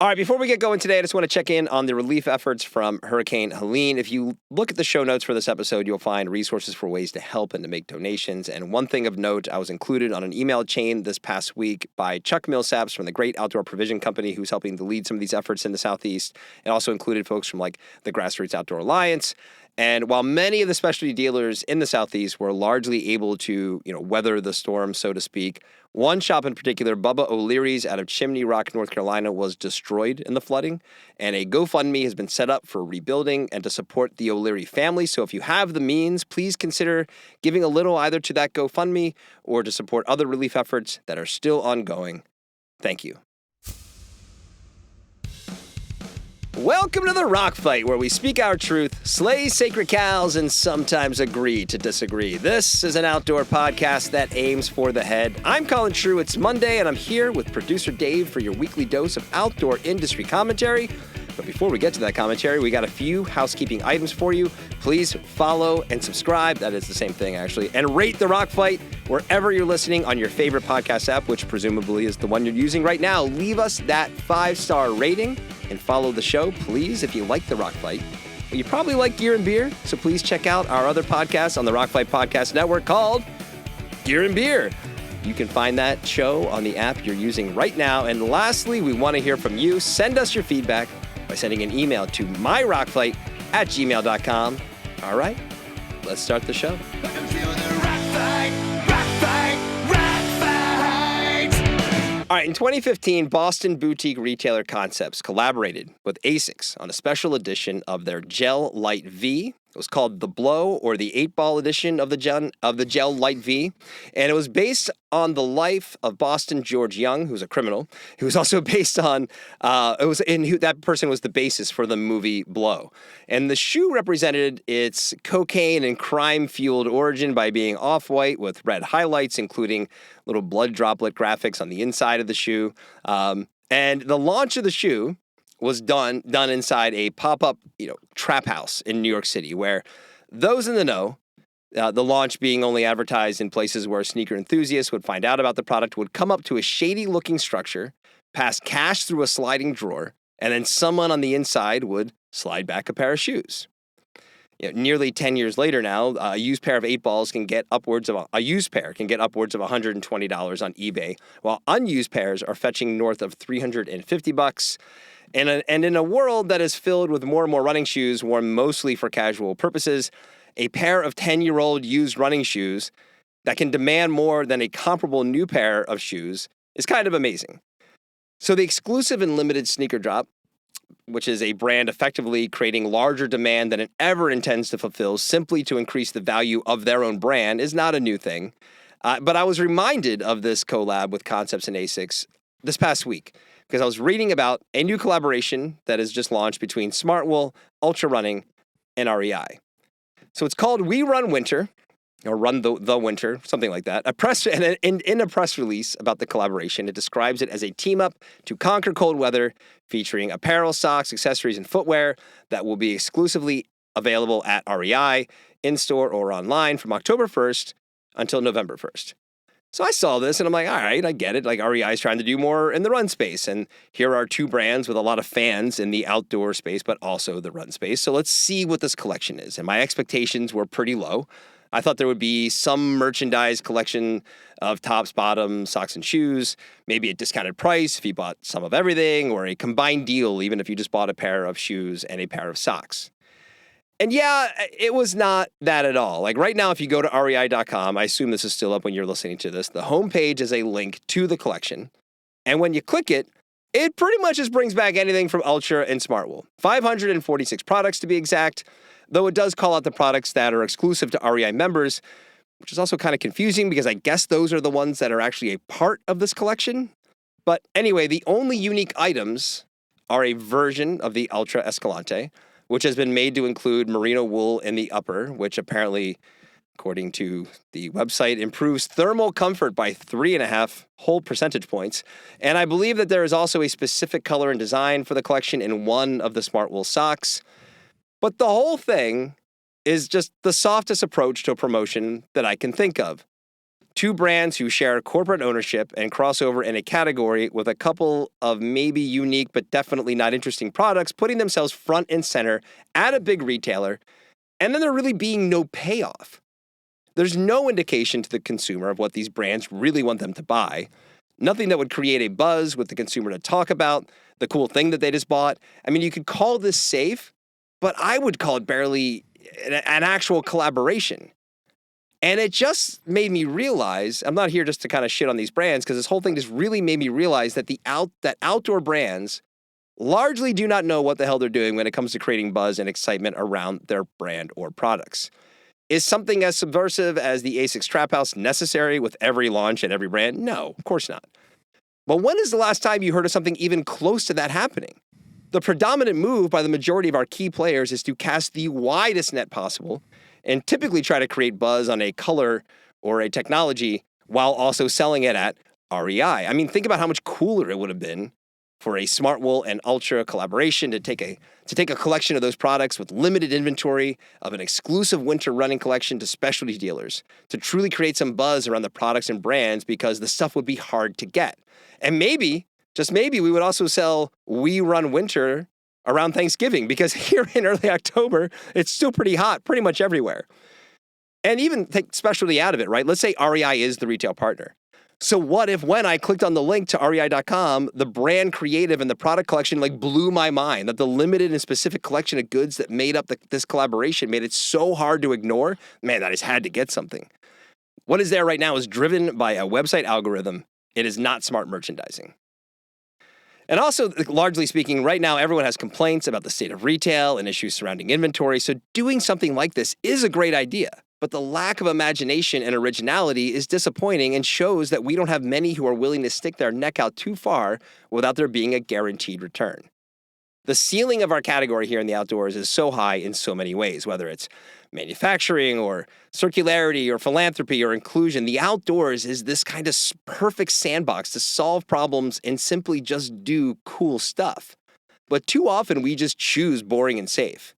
All right, before we get going today, I just want to check in on the relief efforts from Hurricane Helene. If you look at the show notes for this episode, you'll find resources for ways to help and to make donations. And one thing of note, I was included on an email chain this past week by Chuck Millsaps from the Great Outdoor Provision Company, who's helping to lead some of these efforts in the Southeast. It also included folks from like the Grassroots Outdoor Alliance. And while many of the specialty dealers in the Southeast were largely able to, weather the storm, so to speak, one shop in particular, Bubba O'Leary's out of Chimney Rock, North Carolina, was destroyed in the flooding. And a GoFundMe has been set up for rebuilding and to support the O'Leary family. So if you have the means, please consider giving a little either to that GoFundMe or to support other relief efforts that are still ongoing. Thank you. Welcome to the Rock Fight, where we speak our truth, slay sacred cows, and sometimes agree to disagree. This is an outdoor podcast that aims for the head. I'm Colin True. It's Monday, and I'm here with producer Dave for your weekly dose of outdoor industry commentary. But before we get to that commentary, we got a few housekeeping items for you. Please follow and subscribe. That is the same thing, actually. And rate the Rock Fight wherever you're listening on your favorite podcast app, which presumably is the one you're using right now. Leave us that 5-star rating and follow the show, please, if you like the Rock Fight. Well, you probably like Gear and Beer, so please check out our other podcast on the Rock Fight Podcast Network called Gear and Beer. You can find that show on the app you're using right now. And lastly, we want to hear from you. Send us your feedback by sending an email to myrockfight@gmail.com. All right, let's start the show. All right, in 2015, Boston boutique retailer Concepts collaborated with ASICS on a special edition of their Gel Light V. It was called the Blow, or the 8-ball edition of the Gel Light V, and it was based on the life of Boston George Young, who's a criminal. He was also based on that person was the basis for the movie Blow, and the shoe represented its cocaine and crime-fueled origin by being off-white with red highlights, including little blood droplet graphics on the inside of the shoe. And the launch of the shoe was done inside a pop-up, trap house in New York City, where those in the know, the launch being only advertised in places where sneaker enthusiasts would find out about the product, would come up to a shady-looking structure, pass cash through a sliding drawer, and then someone on the inside would slide back a pair of shoes. Nearly 10 years later now, a used pair of 8-balls can get upwards of $120 on eBay, while unused pairs are fetching north of $350. And in a world that is filled with more and more running shoes worn mostly for casual purposes, a pair of 10-year-old used running shoes that can demand more than a comparable new pair of shoes is kind of amazing. So the exclusive and limited sneaker drop, which is a brand effectively creating larger demand than it ever intends to fulfill simply to increase the value of their own brand, is not a new thing. But I was reminded of this collab with Concepts and ASICS this past week, because I was reading about a new collaboration that has just launched between Smartwool, Altra Running, and REI. So it's called We Run Winter, or Run the Winter, something like that. In a press release about the collaboration, it describes it as a team-up to conquer cold weather, featuring apparel, socks, accessories, and footwear that will be exclusively available at REI, in-store or online from October 1st until November 1st. So I saw this and I'm like, all right, I get it. Like, REI is trying to do more in the run space. And here are two brands with a lot of fans in the outdoor space, but also the run space. So let's see what this collection is. And my expectations were pretty low. I thought there would be some merchandise collection of tops, bottoms, socks, and shoes, maybe a discounted price if you bought some of everything, or a combined deal even if you just bought a pair of shoes and a pair of socks. And yeah, it was not that at all. Like, right now, if you go to rei.com, I assume this is still up when you're listening to this, the homepage is a link to the collection. And when you click it, it pretty much just brings back anything from Altra and Smartwool. 546 products to be exact, though it does call out the products that are exclusive to REI members, which is also kind of confusing because I guess those are the ones that are actually a part of this collection. But anyway, the only unique items are a version of the Altra Escalante, which has been made to include merino wool in the upper, which apparently, according to the website, improves thermal comfort by 3.5 whole percentage points. And I believe that there is also a specific color and design for the collection in one of the Smartwool socks. But the whole thing is just the softest approach to a promotion that I can think of. Two brands who share corporate ownership and crossover in a category with a couple of maybe unique but definitely not interesting products, putting themselves front and center at a big retailer, and then there really being no payoff. There's no indication to the consumer of what these brands really want them to buy. Nothing that would create a buzz with the consumer to talk about the cool thing that they just bought. I mean, you could call this safe, but I would call it barely an actual collaboration. And it just made me realize, I'm not here just to kind of shit on these brands, because this whole thing just really made me realize that that outdoor brands largely do not know what the hell they're doing when it comes to creating buzz and excitement around their brand or products. Is something as subversive as the ASICS Trap House necessary with every launch and every brand? No, of course not. But when is the last time you heard of something even close to that happening? The predominant move by the majority of our key players is to cast the widest net possible and typically try to create buzz on a color or a technology while also selling it at REI. I mean, think about how much cooler it would have been for a Smartwool and Altra collaboration to take a collection of those products with limited inventory of an exclusive winter running collection to specialty dealers to truly create some buzz around the products and brands, because the stuff would be hard to get. And maybe, just maybe, we would also sell We Run Winter around Thanksgiving, because here in early October, it's still pretty hot pretty much everywhere. And even take specialty out of it, right? Let's say REI is the retail partner. So what if when I clicked on the link to rei.com, the brand creative and the product collection blew my mind, that the limited and specific collection of goods that made up this collaboration made it so hard to ignore? Man, I just had to get something. What is there right now is driven by a website algorithm. It is not smart merchandising. And also, largely speaking, right now, everyone has complaints about the state of retail and issues surrounding inventory. So doing something like this is a great idea. But the lack of imagination and originality is disappointing and shows that we don't have many who are willing to stick their neck out too far without there being a guaranteed return. The ceiling of our category here in the outdoors is so high in so many ways, whether it's manufacturing or circularity or philanthropy or inclusion. The outdoors is this kind of perfect sandbox to solve problems and simply just do cool stuff. But too often we just choose boring and safe.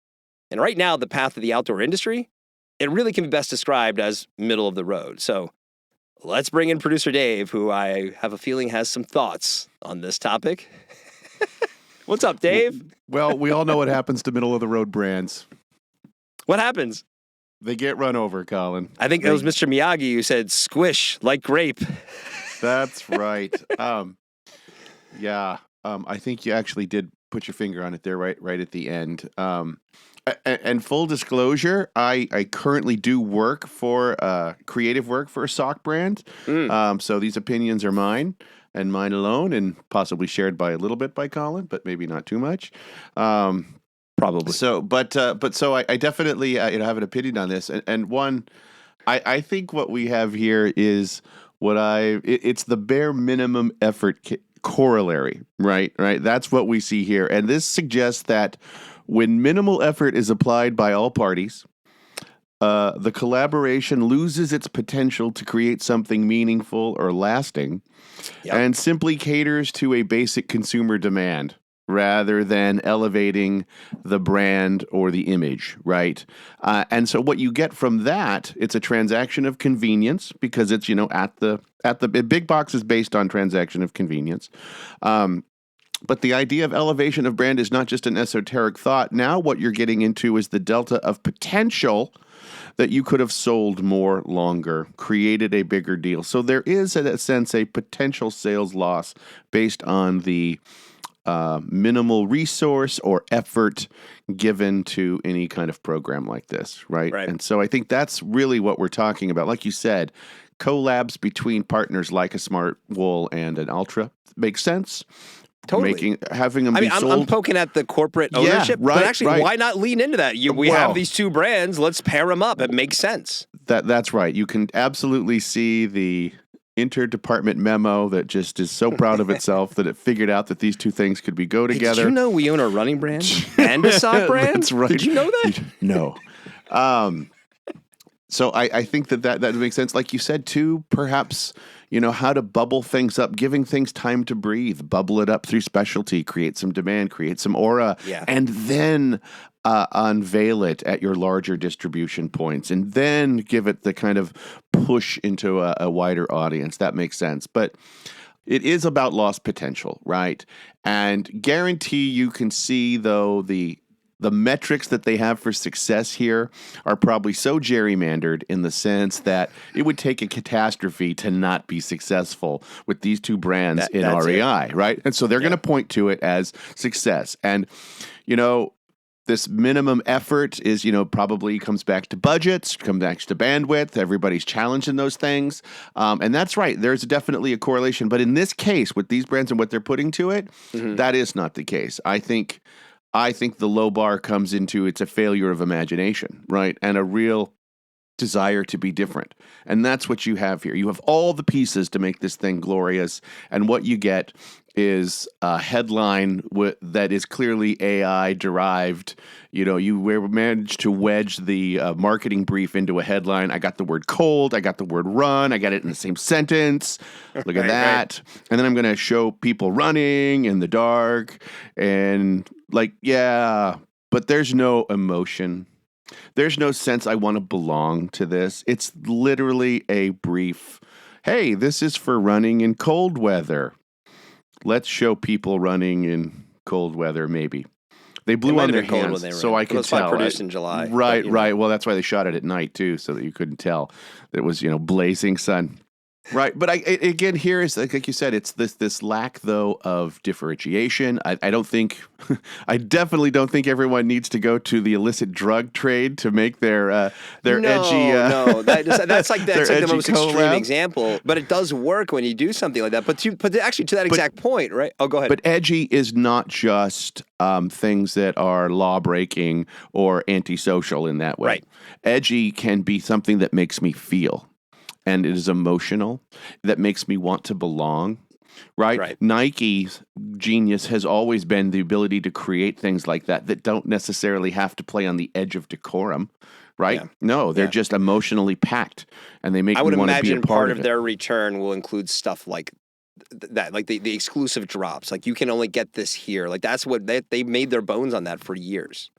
And right now, the path of the outdoor industry, it really can be best described as middle of the road. So let's bring in producer Dave, who I have a feeling has some thoughts on this topic. What's up, Dave? Well, we all know what happens to middle of the road brands. What happens? They get run over, Colin. I think it was Mr. Miyagi who said, squish like grape. That's right. I think you actually did put your finger on it there right at the end. And full disclosure, I currently do work for creative work for a sock brand. So these opinions are mine and mine alone, and possibly shared by a little bit by Colin, but maybe not too much. Probably. So, but I definitely have an opinion on this, and one, I think what we have here is it's the bare minimum effort corollary, right? That's what we see here, and this suggests that when minimal effort is applied by all parties, the collaboration loses its potential to create something meaningful or lasting, and simply caters to a basic consumer demand rather than elevating the brand or the image, right? And so what you get from that, it's a transaction of convenience, because it's, at the big box is based on transaction of convenience. But the idea of elevation of brand is not just an esoteric thought. Now what you're getting into is the delta of potential that you could have sold more longer, created a bigger deal. So there is, in a sense, a potential sales loss based on the minimal resource or effort given to any kind of program like this, right? And so I think that's really what we're talking about. Like you said, collabs between partners like a Smartwool and an Altra makes sense. Totally. Having them be sold. I'm poking at the corporate ownership, but actually, why not lean into that? We have these two brands. Let's pair them up. It makes sense. That's right. You can absolutely see the interdepartment memo that just is so proud of itself that it figured out that these two things could go together. Did you know we own a running brand and a sock brand? That's right. Did you know that? No. So I think that makes sense. Like you said, too, perhaps, how to bubble things up, giving things time to breathe, bubble it up through specialty, create some demand, create some aura, and then unveil it at your larger distribution points, and then give it the kind of push into a wider audience. That makes sense. But it is about lost potential, right? And guarantee you can see, though, the metrics that they have for success here are probably so gerrymandered in the sense that it would take a catastrophe to not be successful with these two brands in REI, right? And so they're going to point to it as success. And, this minimum effort is, probably comes back to budgets, comes back to bandwidth. Everybody's challenged in those things. And that's right. There's definitely a correlation. But in this case, with these brands and what they're putting to it, that is not the case. I think the low bar comes into it's a failure of imagination, right? And a real desire to be different. And that's what you have here. You have all the pieces to make this thing glorious. And what you get is a headline that is clearly AI derived. You managed to wedge the marketing brief into a headline. I got the word cold. I got the word run. I got it in the same sentence. Look at that. Right. And then I'm going to show people running in the dark and but there's no emotion. There's no sense I want to belong to this. It's literally a brief. Hey, this is for running in cold weather. Let's show people running in cold weather, maybe. They blew on their hands, so I could tell. Produced in July. Right. Well, that's why they shot it at night, too, so that you couldn't tell. It was, blazing sun. Right. But again, here is, like you said, it's this lack, though, of differentiation. I definitely don't think everyone needs to go to the illicit drug trade to make their edgy. No, that's like the most extreme example. But it does work when you do something like that. But actually, to that exact point, right? Oh, go ahead. But edgy is not just things that are law-breaking or antisocial in that way. Right. Edgy can be something that makes me feel. And it is emotional, that makes me want to belong, right? Nike's genius has always been the ability to create things like that don't necessarily have to play on the edge of decorum, right? Yeah. No, they're just emotionally packed, and they make me want to be a part of it. I would imagine part of their return will include stuff like that, like the exclusive drops. Like, you can only get this here. Like, that's what they made their bones on that for years.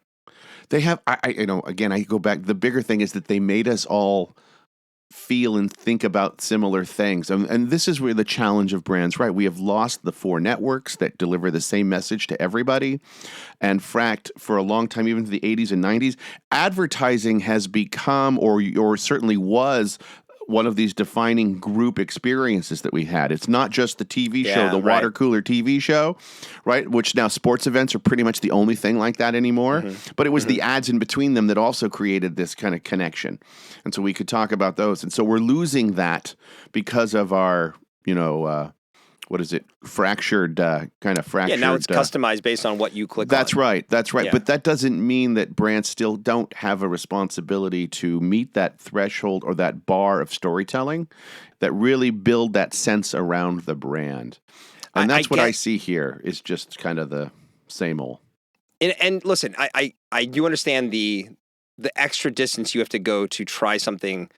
They have, again, I go back. The bigger thing is that they made us all feel and think about similar things. And this is where the challenge of brands, right? We have lost the 4 networks that deliver the same message to everybody. And for a long time, even to the 80s and 90s, advertising has become, or certainly was, one of these defining group experiences that we had. It's not just the TV show, the water cooler TV show, right? Which now sports events are pretty much the only thing like that anymore. But it was the ads in between them that also created this kind of connection. And so we could talk about those. And so we're losing that because of our, fractured. Yeah, now it's customized based on what you click on. That's right. Yeah. But that doesn't mean that brands still don't have a responsibility to meet that threshold or that bar of storytelling that really build that sense around the brand. And that's what I see here is just kind of the same old. And listen, I do understand the extra distance you have to go to try something.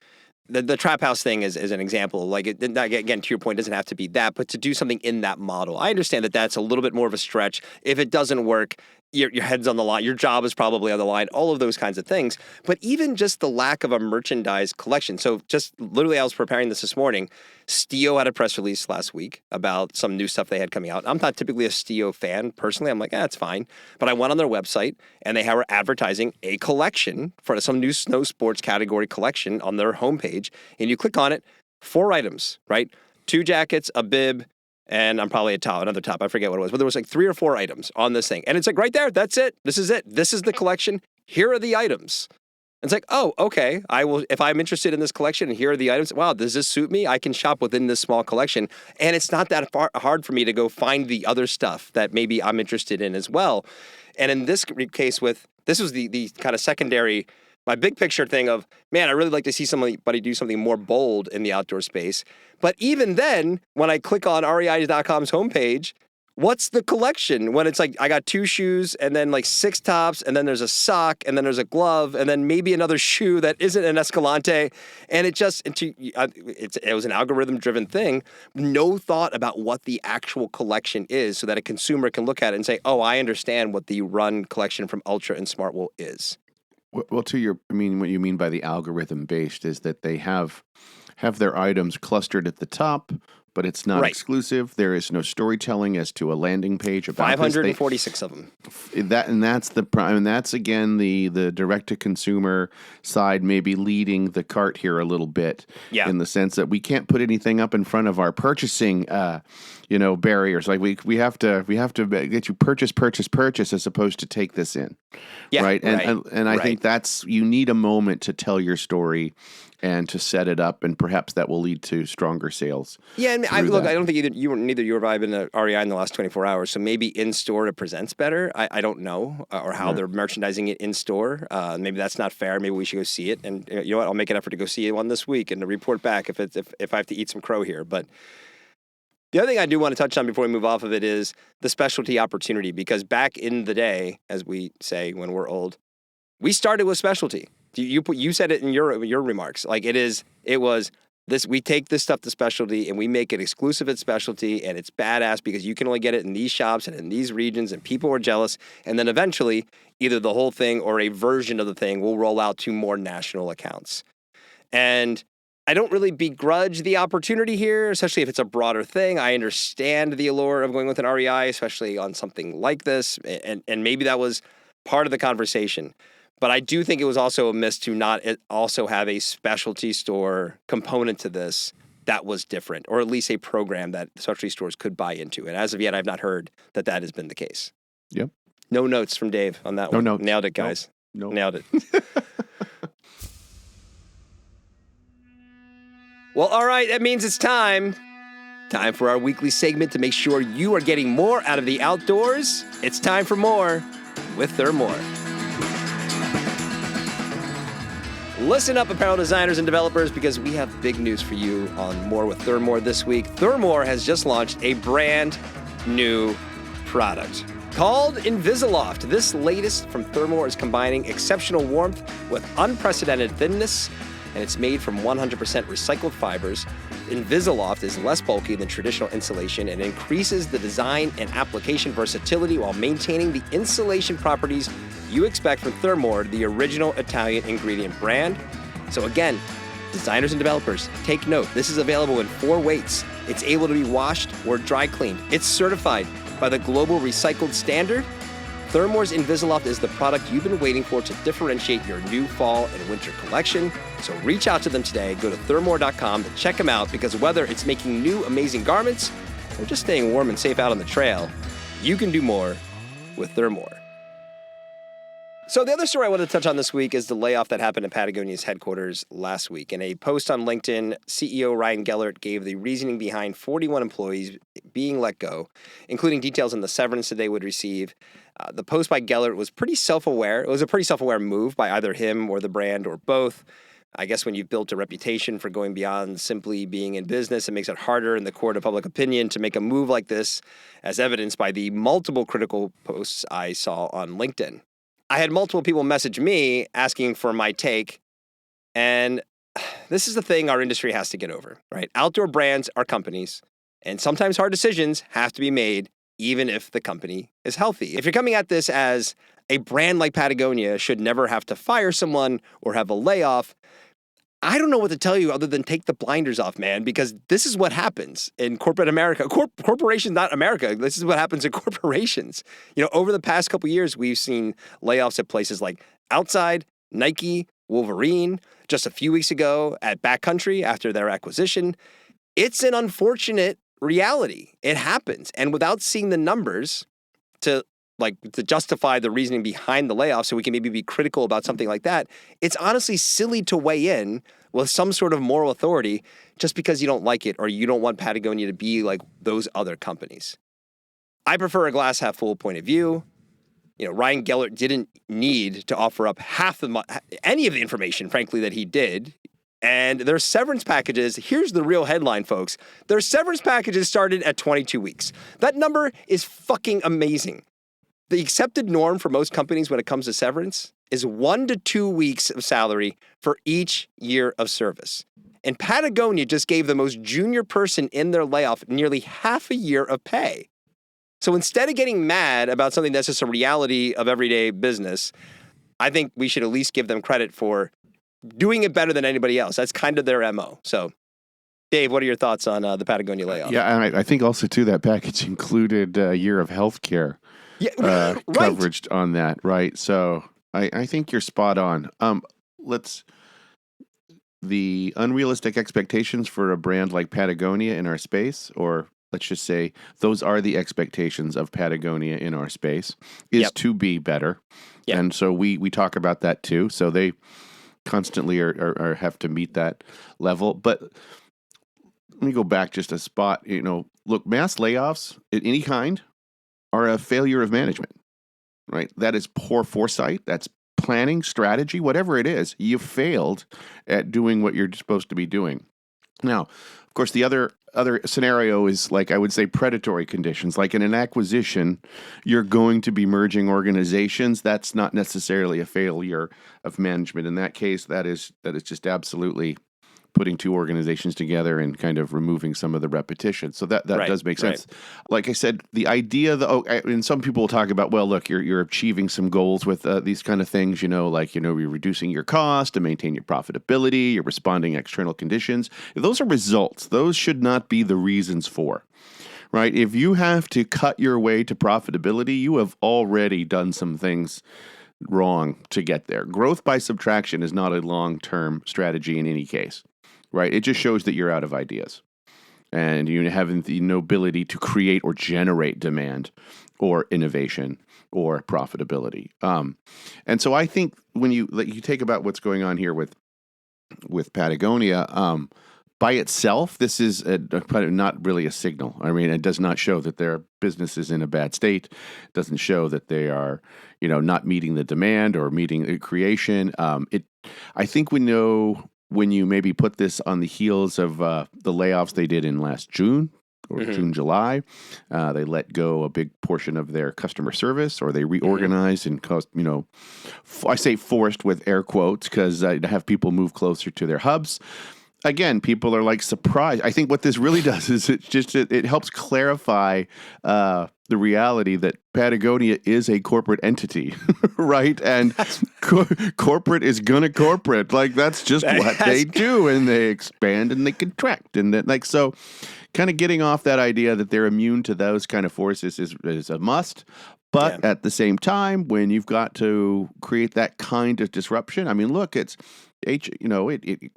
The trap house thing is an example. Like, again, to your point, it doesn't have to be that, but to do something in that model. I understand that that's a little bit more of a stretch. If it doesn't work, your head's on the line. Your job is probably on the line, all of those kinds of things. But even just the lack of a merchandise collection. So just literally, I was preparing this morning. Stio had a press release last week about some new stuff they had coming out. I'm not typically a Stio fan personally. I'm like, it's fine. But I went on their website and they were advertising a collection for some new snow sports category collection on their homepage. And you click on it, 4 items, right? 2 jackets, a bib, and I'm probably another top. I forget what it was. But there was like 3 or 4 items on this thing. And it's like right there. That's it. This is it. This is the collection. Here are the items. It's like, oh, okay. I will, if I'm interested in this collection and here are the items. Wow, does this suit me? I can shop within this small collection. And it's not that hard for me to go find the other stuff that maybe I'm interested in as well. And in this case this was the kind of secondary, my big picture thing of, man, I really like to see somebody do something more bold in the outdoor space. But even then, when I click on REI.com's homepage, What's the collection when it's like I got 2 shoes and then like 6 tops and then there's a sock and then there's a glove and then maybe another shoe that isn't an Escalante, and it was an algorithm driven thing. No thought about what the actual collection is so that a consumer can look at it and say, "Oh, I understand what the run collection from Altra and Smartwool is." Well, what you mean by the algorithm based is that they have their items clustered at the top, but it's not Right. exclusive. There is no storytelling as to a landing page about 546 of them. That's again the direct to consumer side maybe leading the cart here a little bit. Yeah. In the sense that we can't put anything up in front of our purchasing barriers. Like we have to get you purchase as opposed to take this in. Yeah, right. And I right. think you need a moment to tell your story and to set it up, and perhaps that will lead to stronger sales. Yeah, and I don't think neither you or I have been at REI in the last 24 hours, so maybe in-store it presents better. I don't know, or how they're merchandising it in-store. Maybe that's not fair. Maybe we should go see it, and you know what? I'll make an effort to go see one this week and to report back if I have to eat some crow here. But the other thing I do want to touch on before we move off of it is the specialty opportunity, because back in the day, as we say when we're old, we started with specialty. You said it in your remarks. Like it was this. We take this stuff to specialty and we make it exclusive at specialty, and it's badass because you can only get it in these shops and in these regions, and people are jealous. And then eventually, either the whole thing or a version of the thing will roll out to more national accounts. And I don't really begrudge the opportunity here, especially if it's a broader thing. I understand the allure of going with an REI, especially on something like this, and maybe that was part of the conversation. But I do think it was also a miss to not also have a specialty store component to this that was different, or at least a program that specialty stores could buy into. And as of yet, I've not heard that has been the case. Yep. No notes from Dave on that one. No notes. Nailed it, guys. Nope. Nailed it. Well, all right. That means it's time. Time for our weekly segment to make sure you are getting more out of the outdoors. It's time for more with Thermore. Listen up, apparel designers and developers, because we have big news for you on More with Thermore this week. Thermore has just launched a brand new product called Invisiloft. This latest from Thermore is combining exceptional warmth with unprecedented thinness, and it's made from 100% recycled fibers. Invisiloft is less bulky than traditional insulation and increases the design and application versatility while maintaining the insulation properties you expect from Thermore, the original Italian ingredient brand. So again, designers and developers, take note. This is available in 4 weights. It's able to be washed or dry cleaned. It's certified by the Global Recycled Standard. Thermore's Invisiloft is the product you've been waiting for to differentiate your new fall and winter collection. So reach out to them today. Go to thermore.com to check them out, because whether it's making new amazing garments or just staying warm and safe out on the trail, you can do more with Thermore. So the other story I wanted to touch on this week is the layoff that happened at Patagonia's headquarters last week. In a post on LinkedIn, CEO Ryan Gellert gave the reasoning behind 41 employees being let go, including details on the severance that they would receive. The post by Gellert was pretty self-aware. It was a pretty self-aware move by either him or the brand or both. I guess when you've built a reputation for going beyond simply being in business, it makes it harder in the court of public opinion to make a move like this, as evidenced by the multiple critical posts I saw on LinkedIn. I had multiple people message me asking for my take, and this is the thing our industry has to get over, right? Outdoor brands are companies, and sometimes hard decisions have to be made, even if the company is healthy. If you're coming at this as a brand like Patagonia should never have to fire someone or have a layoff, I don't know what to tell you other than take the blinders off, man, because this is what happens in corporate America. Corporations, not America. This is what happens in corporations. Over the past couple of years, we've seen layoffs at places like Outside, Nike, Wolverine. Just a few weeks ago at Backcountry after their acquisition. It's an unfortunate reality. It happens. And without seeing the numbers to justify the reasoning behind the layoff so we can maybe be critical about something like that, it's honestly silly to weigh in with some sort of moral authority just because you don't like it or you don't want Patagonia to be like those other companies. I prefer a glass half full point of view. Ryan Gellert didn't need to offer up any of the information, frankly, that he did. And their severance packages, here's the real headline, folks. Their severance packages started at 22 weeks. That number is fucking amazing. The accepted norm for most companies when it comes to severance is 1 to 2 weeks of salary for each year of service. And Patagonia just gave the most junior person in their layoff nearly half a year of pay. So instead of getting mad about something that's just a reality of everyday business, I think we should at least give them credit for doing it better than anybody else. That's kind of their MO. So, Dave, what are your thoughts on the Patagonia layoff? Yeah, and I think also, too, that package included a year of health care right. coverage on that, right? So I think you're spot on. The unrealistic expectations for a brand like Patagonia in our space, or let's just say those are the expectations of Patagonia in our space, is to be better. Yep. And so we talk about that too. So they constantly are have to meet that level. But let me go back just a spot. Look, mass layoffs at any kind are a failure of management, right? That is poor foresight. That's planning, strategy, whatever it is. You failed at doing what you're supposed to be doing. Now, of course, the other scenario is, like, I would say, predatory conditions. Like in an acquisition, you're going to be merging organizations. That's not necessarily a failure of management. In that case, that is just absolutely putting two organizations together and kind of removing some of the repetition. So that right, does make sense. Right. Like I said, the idea, and some people will talk about, well, look, you're achieving some goals with these kind of things, you're reducing your cost to maintain your profitability, you're responding to external conditions. Those are results. Those should not be the reasons for. Right? If you have to cut your way to profitability, you have already done some things wrong to get there. Growth by subtraction is not a long-term strategy in any case. Right? It just shows that you're out of ideas and you have no ability to create or generate demand or innovation or profitability. And so I think when you take about what's going on here with Patagonia, by itself, this is not really a signal. I mean, it does not show that their business is in a bad state. It doesn't show that they are, not meeting the demand or meeting the creation. I think we know when you maybe put this on the heels of the layoffs they did in last June or June, July, they let go a big portion of their customer service, or they reorganized and caused, I say forced with air quotes because have people move closer to their hubs. Again, people are surprised. I think what this really does is it helps clarify the reality that Patagonia is a corporate entity, right? And corporate is gonna corporate. That's just what they do, and they expand and they contract, and so. Kind of getting off that idea that they're immune to those kind of forces is a must. But at the same time, when you've got to create that kind of disruption, I mean, look,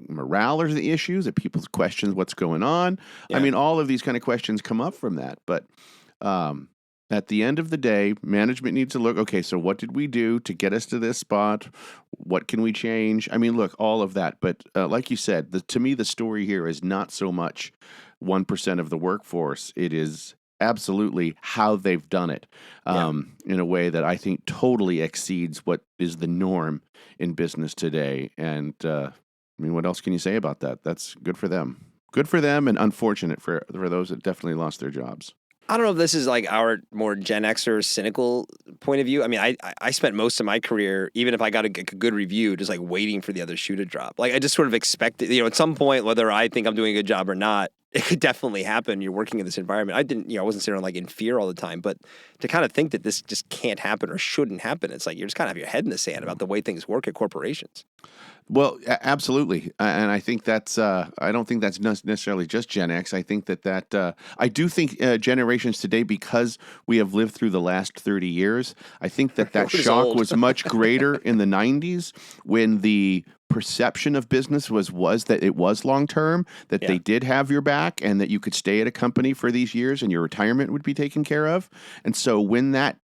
morale are the issues, that people's questions what's going on. Yeah. I mean, all of these kind of questions come up from that. But at the end of the day, management needs to look, okay, so what did we do to get us to this spot? What can we change? I mean, look, all of that. But like you said, to me, the story here is not so much 1% of the workforce. It is absolutely how they've done it in a way that I think totally exceeds what is the norm in business today. And I mean, what else can you say about that? That's good for them. Good for them, and unfortunate for those that definitely lost their jobs. I don't know if this is our more Gen Xer cynical point of view. I mean, I spent most of my career, even if I got a good review, just waiting for the other shoe to drop. I just sort of expected, at some point, whether I think I'm doing a good job or not, it could definitely happen. You're working in this environment. I wasn't sitting around in fear all the time, but to kind of think that this just can't happen or shouldn't happen, it's you're just kind of have your head in the sand about the way things work at corporations. Well, absolutely. And I think that's, I don't think that's necessarily just Gen X. I think that I do think generations today, because we have lived through the last 30 years, I think that shock was much greater in the 90s when the perception of business was that it was long-term, that they did have your back, and that you could stay at a company for these years and your retirement would be taken care of. And so when that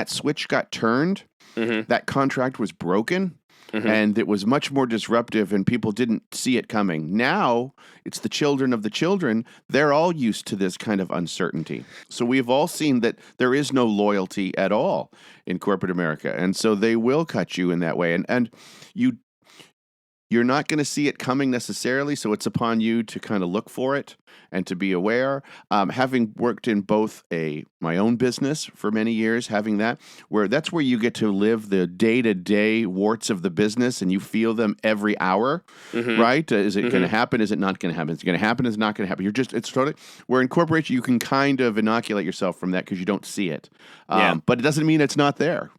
switch got turned, that contract was broken. And it was much more disruptive, and people didn't see it coming. Now, it's the children of the children. They're all used to this kind of uncertainty. So we've all seen that there is no loyalty at all in corporate America. And so they will cut you in that way. And you You're not going to see it coming necessarily, so it's upon you to kind of look for it and to be aware. Having worked in both my own business for many years, having that's where you get to live the day-to-day warts of the business, and you feel them every hour, right? Is it going to happen? Is it not going to happen? Is it going to happen? Is it not going to happen? It's totally, where in corporation, you can kind of inoculate yourself from that because you don't see it. But it doesn't mean it's not there.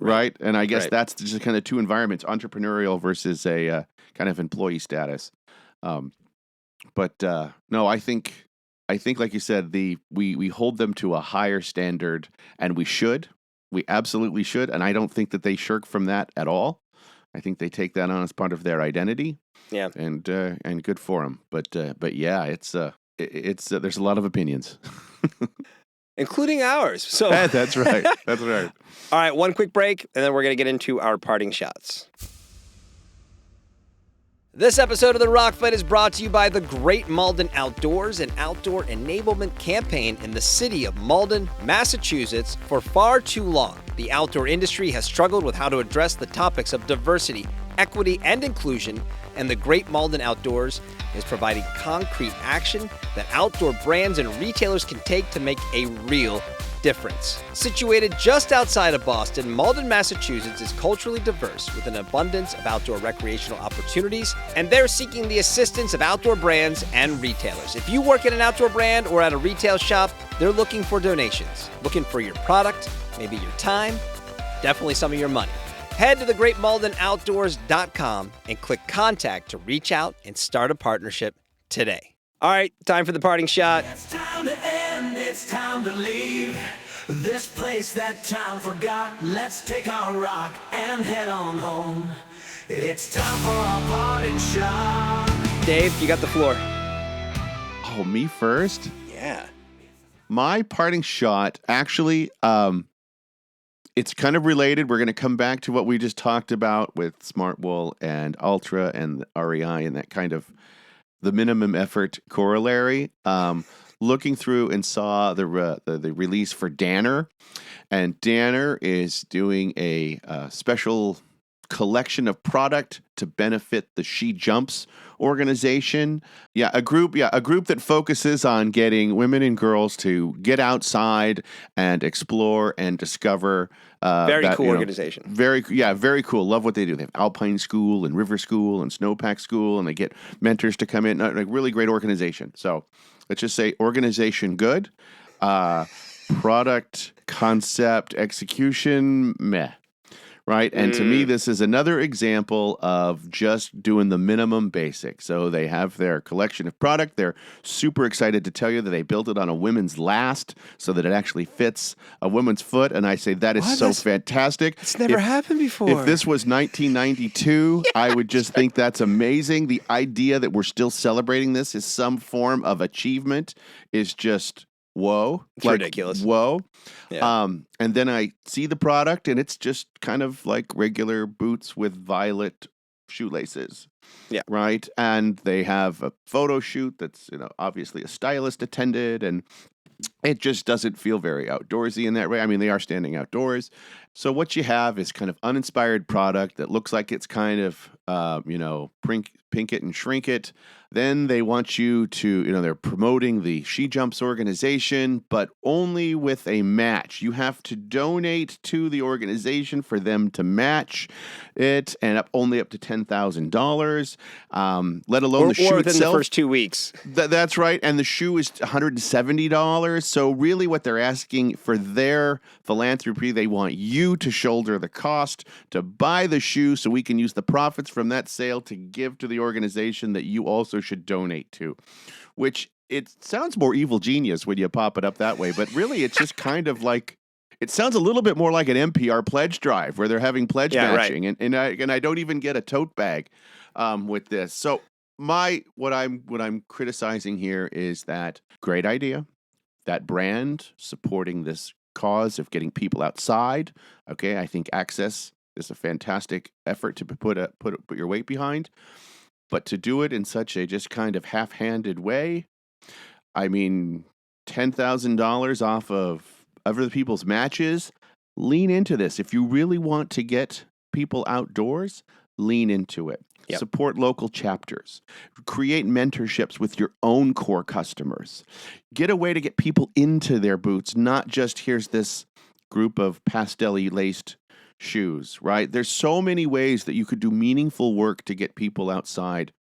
Right. And I guess that's just kind of two environments, entrepreneurial versus a kind of employee status. No, I think like you said, we hold them to a higher standard, and we absolutely should. And I don't think that they shirk from that at all. I think they take that on as part of their identity. Yeah. And good for them. But yeah, it's there's a lot of opinions. Including ours. So that's right. That's right. All right, one quick break, and then we're going to get into our parting shots. This episode of The Rock Fight is brought to you by the Great Malden Outdoors, an outdoor enablement campaign in the city of Malden, Massachusetts. For far too long, the outdoor industry has struggled with how to address the topics of diversity, equity, and inclusion, and the Great Malden Outdoors is providing concrete action that outdoor brands and retailers can take to make a real difference. Situated just outside of Boston, Malden, Massachusetts is culturally diverse with an abundance of outdoor recreational opportunities, and they're seeking the assistance of outdoor brands and retailers. If you work at an outdoor brand or at a retail shop, they're looking for donations, looking for your product, maybe your time, definitely some of your money. Head to thegreatmaldenOutdoors.com and click contact to reach out and start a partnership today. All right, time for the parting shot. It's time to end, it's time to leave. This place that time forgot. Let's take our rock and head on home. It's time for our parting shot. Dave, you got the floor. Oh, me first? Yeah. My parting shot, actually, it's kind of related. We're going to come back to what we just talked about with Smartwool and Altra and REI and that kind of the minimum effort corollary. Looking through and saw the release for Danner, and Danner is doing a special collection of product to benefit the She Jumps organization. A group that focuses on getting women and girls to get outside and explore and discover. Very cool organization. Very cool. Love what they do. They have Alpine School and River School and Snowpack School, and they get mentors to come in. Like, really great organization. So let's just say organization good. Product, concept, execution, meh. Right. And to me, this is another example of just doing the minimum basic. So they have their collection of product. They're super excited to tell you that they built it on a women's last so that it actually fits a woman's foot. And I say that is so fantastic. It's never happened before. If this was 1992, I would just think that's amazing. The idea that we're still celebrating this as some form of achievement is just whoa. It's ridiculous. Whoa. Yeah. And then I see the product, and it's just kind of like regular boots with violet shoelaces. Yeah. Right. And they have a photo shoot that's, obviously a stylist attended, and it just doesn't feel very outdoorsy in that way. I mean, they are standing outdoors. So what you have is kind of uninspired product that looks like it's kind of, pink it and shrink it. Then they want you to, they're promoting the She Jumps organization, but only with a match. You have to donate to the organization for them to match it, and only up to $10,000, let alone the shoe within itself. The first 2 weeks. That's right. And the shoe is $170. So really what they're asking for their philanthropy, they want you to shoulder the cost to buy the shoe so we can use the profits from that sale to give to the organization that you also should donate to, which it sounds more evil genius when you pop it up that way. But really, it's just kind of like, it sounds a little bit more like an NPR pledge drive where they're having pledge matching. Right. And I don't even get a tote bag with this. So what I'm criticizing here is that great idea, that brand supporting this cause of getting people outside. Okay, I think access is a fantastic effort to put your weight behind, but to do it in such a just kind of half-handed way, I mean, $10,000 off of other people's matches. Lean into this if you really want to get people outdoors. lean into it. Yep. Support local chapters. Create mentorships with your own core customers. Get a way to get people into their boots, not just here's this group of pastel-y laced shoes, right? There's so many ways that you could do meaningful work to get people outside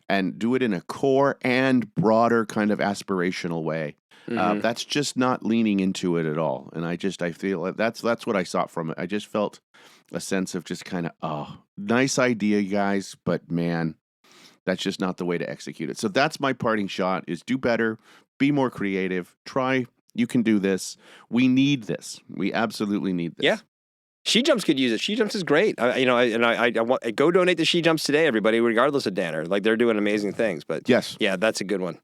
and do it in a core and broader kind of aspirational way. That's just not leaning into it at all. And I feel like that's what I saw from it. I just felt a sense of just kind of, oh, nice idea, guys, but man, that's just not the way to execute it. So that's my parting shot is do better, be more creative, try, you can do this. We need this. We absolutely need this. Yeah. She Jumps could use it. She Jumps is great. I go donate to She Jumps today, everybody, regardless of Danner. Like, they're doing amazing things. But yes, yeah, that's a good one.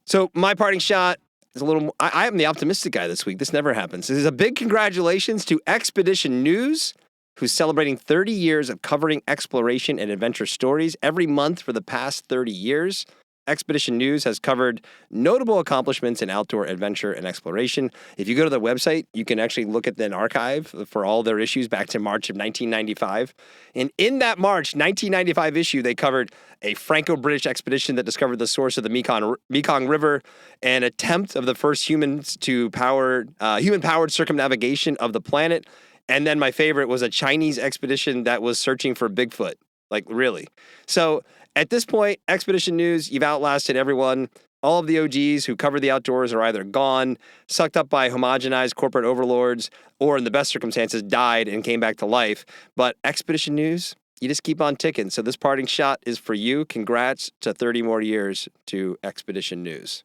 So my parting shot is a little. I am the optimistic guy this week. This never happens. This is a big congratulations to Expedition News, who's celebrating 30 years of covering exploration and adventure stories every month for the past 30 years. Expedition News has covered notable accomplishments in outdoor adventure and exploration. If you go to their website, you can actually look at an archive for all their issues back to March of 1995. And in that March 1995 issue, they covered a Franco-British expedition that discovered the source of the Mekong River, an attempt of the first humans to human-powered circumnavigation of the planet, and then my favorite was a Chinese expedition that was searching for Bigfoot. Like, really. So at this point, Expedition News, you've outlasted everyone. All of the OGs who cover the outdoors are either gone, sucked up by homogenized corporate overlords, or in the best circumstances, died and came back to life. But Expedition News, you just keep on ticking. So this parting shot is for you. Congrats to 30 more years to Expedition News.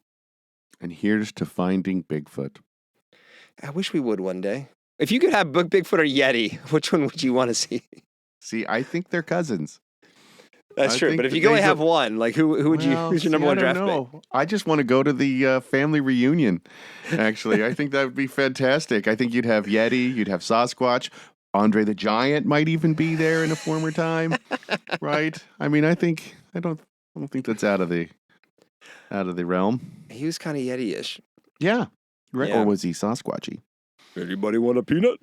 And here's to finding Bigfoot. I wish we would one day. If you could have Bigfoot or Yeti, which one would you want to see? See, I think they're cousins. That's true, but if you only have one, like who's your number one draft pick? I just want to go to the family reunion, actually. I think that would be fantastic. I think you'd have Yeti, you'd have Sasquatch, Andre the Giant might even be there in a former time, right? I mean, I don't think that's out of the realm. He was kind of Yeti-ish. Yeah, right. Yeah. Or was he Sasquatchy? Anybody want a peanut?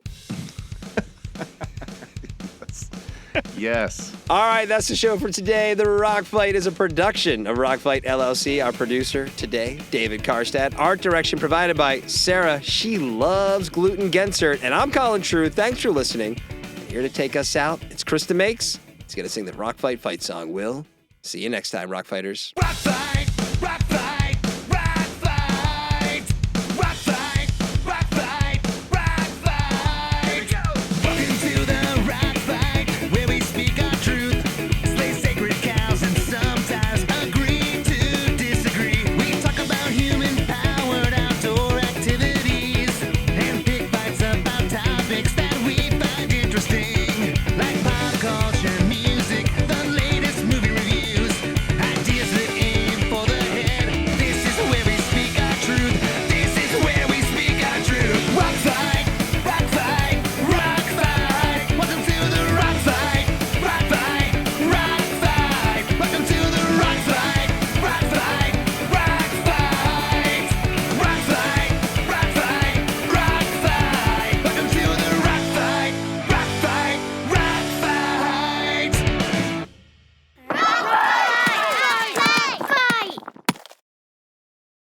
Yes. All right, that's the show for today. The Rock Fight is a production of Rock Fight LLC. Our producer today, David Karstad. Art direction provided by Sarah. She loves gluten Gensert. And I'm Colin True. Thanks for listening. Here to take us out, it's Chris DeMakes. He's going to sing the Rock Fight fight song. Will, see you next time, Rock Fighters. Rock fight.